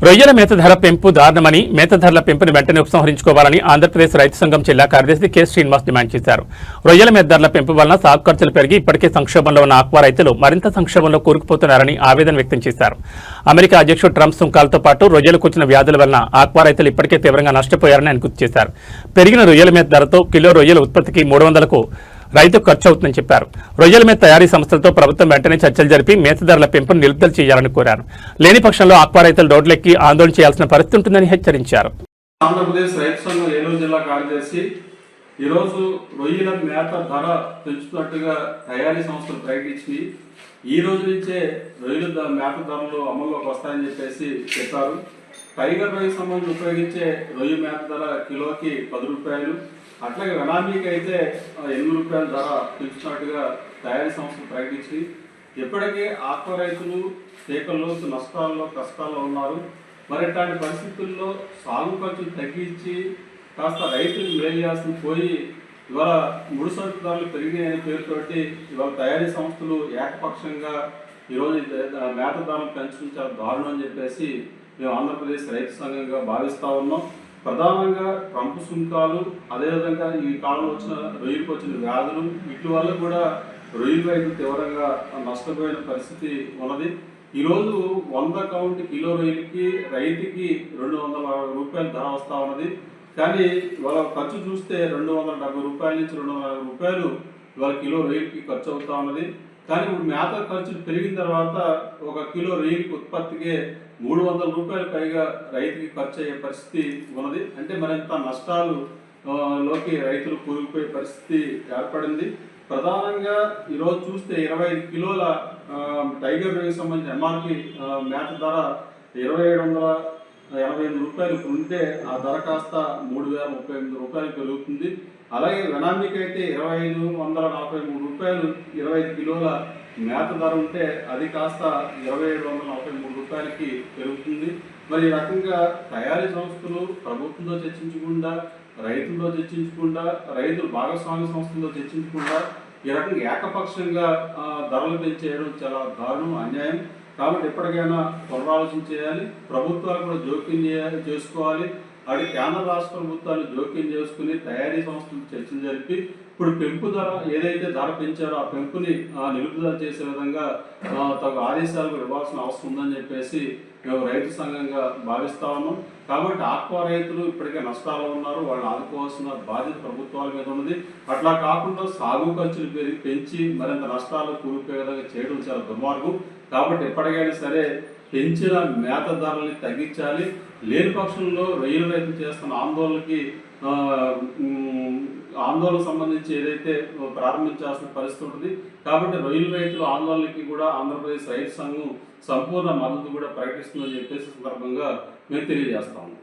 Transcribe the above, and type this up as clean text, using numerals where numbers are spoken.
రొయ్యల మేత ధర పెంపు దారుణమని, మేత ధరల పెంపుని వెంటనే ఉపసంహరించుకోవాలని ఆంధ్రప్రదేశ్ రైతు సంఘం జిల్లా కార్యదర్శి కె శ్రీనివాస్ డిమాండ్ చేశారు. రొయ్యల మేత ధరల పెంపు వలన సాగు ఖర్చులు పెరిగి ఇప్పటికే సంక్షోభంలో ఉన్న ఆక్వా రైతులు మరింత సంక్షోభంలో కూరుకుపోతున్నారని ఆవేదన వ్యక్తం చేశారు. అమెరికా అధ్యక్షుడు ట్రంప్ సుంకాలతో పాటు రొయ్యలకు వచ్చిన వ్యాధుల వలన ఆక్వా రైతులు ఇప్పటికే తీవ్రంగా నష్టపోయారని ఆయన గుర్తు చేశారు. పెరిగిన రొయ్యల మేత ధరతో కిలో రొయ్యల ఉత్పత్తికి 300కు రైతు ఖర్చు అవుతుందని చెప్పారు. రొయ్యల మేత తయారీ సంస్థలతో ప్రభుత్వం వెంటనే చర్చలు జరిపి మేత ధరల పెంపును నిలుపుదల చేయాలని కోరారు. లేని పక్షంలో ఆక్వా రైతులు రోడ్లెక్కి ఆందోళన చేయాల్సిన పరిస్థితి ఉంటుందని హెచ్చరించారు. ఆంధ్రప్రదేశ్ రైతు సంఘం ఏలూరు జిల్లా కార్యదర్శి ఈరోజు రొయ్యల మేత ధర పెంచుతున్నట్టుగా తయారీ సంస్థలు ప్రకటించి ఈ రోజు నుంచే రొయ్యల మేత ధరలు అమల్లోకి వస్తాయని చెప్పేసి చెప్పారు. టైగర్ రొయ్య సంబంధించి ఉపయోగించే రొయ్య మేత ధర కిలోకి 10 రూపాయలు, అట్లాగే వెనామీకి అయితే 8 రూపాయల ధర పెంచుతున్నట్టుగా తయారీ సంస్థలు ప్రకటించి ఇప్పటికే ఆక్వా రైతులు తీకల్లో నష్టాల్లో కష్టాల్లో ఉన్నారు. మరి ఇట్లాంటి పరిస్థితుల్లో సాగు ఖర్చులు తగ్గించి కాస్త రైతులు మేలు చేయాల్సి పోయి ఇవాళ ముడిసరుకు ధరలు పెరిగినాయనే పేరుతోటి ఇవాళ తయారీ సంస్థలు ఏకపక్షంగా ఈరోజు మేత ధరలు పెంచడం చాలా దారుణం అని చెప్పేసి మేము ఆంధ్రప్రదేశ్ రైతు సంఘంగా భావిస్తూ ఉన్నాం. ప్రధానంగా ట్రంప్ సుంకాలు, అదేవిధంగా ఈ కాలంలో వచ్చిన రొయ్యలకు వచ్చిన వ్యాధులు, వీటి వల్ల కూడా రొయ్యల రైతు తీవ్రంగా నష్టపోయిన పరిస్థితి ఉన్నది. ఈరోజు 100 కౌంట్ కిలో రొయ్యలకి రైతుకి 240 రూపాయల ధర వస్తూ ఉన్నది. కానీ వాళ్ళ ఖర్చు చూస్తే 270 రూపాయల నుంచి 240 రూపాయలు ఇవాళ కిలో రొయ్యలకి ఖర్చు అవుతూ ఉన్నది. కానీ ఇప్పుడు మేత ఖర్చులు పెరిగిన తర్వాత 1 కిలో రొయ్యలకి ఉత్పత్తికే 300 రూపాయలు పైగా రైతుకి ఖర్చు అయ్యే పరిస్థితి ఉన్నది. అంటే మరింత నష్టాలు లోకి రైతులు కూరుకుపోయే పరిస్థితి ఏర్పడింది. ప్రధానంగా ఈరోజు చూస్తే 25 కిలోల టైగర్ రొయ్యకి సంబంధించిన ఎంఆర్పి మేత ధర 2788 రూపాయలు ఉంటే ఆ ధర కాస్త 3038 రూపాయలు పెరుగుతుంది. అలాగే వెనామీకి అయితే 2543 రూపాయలు 25 కిలోల మేత ధర ఉంటే అది కాస్త 2743 రూపాయలకి పెరుగుతుంది. మరి ఈ రకంగా తయారీ సంస్థలు ప్రభుత్వంతో చర్చించకుండా, రైతులతో చర్చించకుండా, రైతులు భాగస్వామ్య సంస్థలతో చర్చించకుండా ఈ రకంగా ఏకపక్షంగా ధరలు పెంచేయడం చాలా దారుణం, అన్యాయం. కాబట్టి ఎప్పటికైనా పునరాలోచన చేయాలి. ప్రభుత్వాలు కూడా జోక్యం చేసుకోవాలి. అటు కేంద్ర రాష్ట్ర ప్రభుత్వాలు జోక్యం చేసుకుని తయారీ సంస్థలు చర్చలు జరిపి ఇప్పుడు పెంపు ధర ఏదైతే ధర పెంచారో ఆ పెంపుని నిలుపుదల చేసే విధంగా తగు ఆదేశాలు ఇవ్వాల్సిన అవసరం ఉందని చెప్పేసి మేము రైతు సంఘంగా భావిస్తా ఉన్నాం. కాబట్టి ఆక్వా రైతులు ఇప్పటికే నష్టాల్లో ఉన్నారు. వాళ్ళని ఆదుకోవాల్సిన బాధ్యత ప్రభుత్వాల మీద ఉన్నది. అట్లా కాకుండా సాగు ఖర్చులు పెంచి మరింత నష్టాలు కూలిపోయే విధంగా చేయడం చాలా దుర్మార్గం. కాబట్టి ఎప్పటికైనా సరే పెంచిన మేత ధరల్ని తగ్గించాలి. లేని పక్షంలో రొయ్యల రైతులు చేస్తున్న ఆందోళన సంబంధించి ఏదైతే ప్రారంభించాల్సిన పరిస్థితి ఉంటుంది. కాబట్టి రొయ్యల రైతుల ఆందోళనకి కూడా ఆంధ్రప్రదేశ్ రైతు సంఘం సంపూర్ణ మద్దతు కూడా ప్రకటిస్తుందని చెప్పేసి సందర్భంగా మేము తెలియజేస్తాము.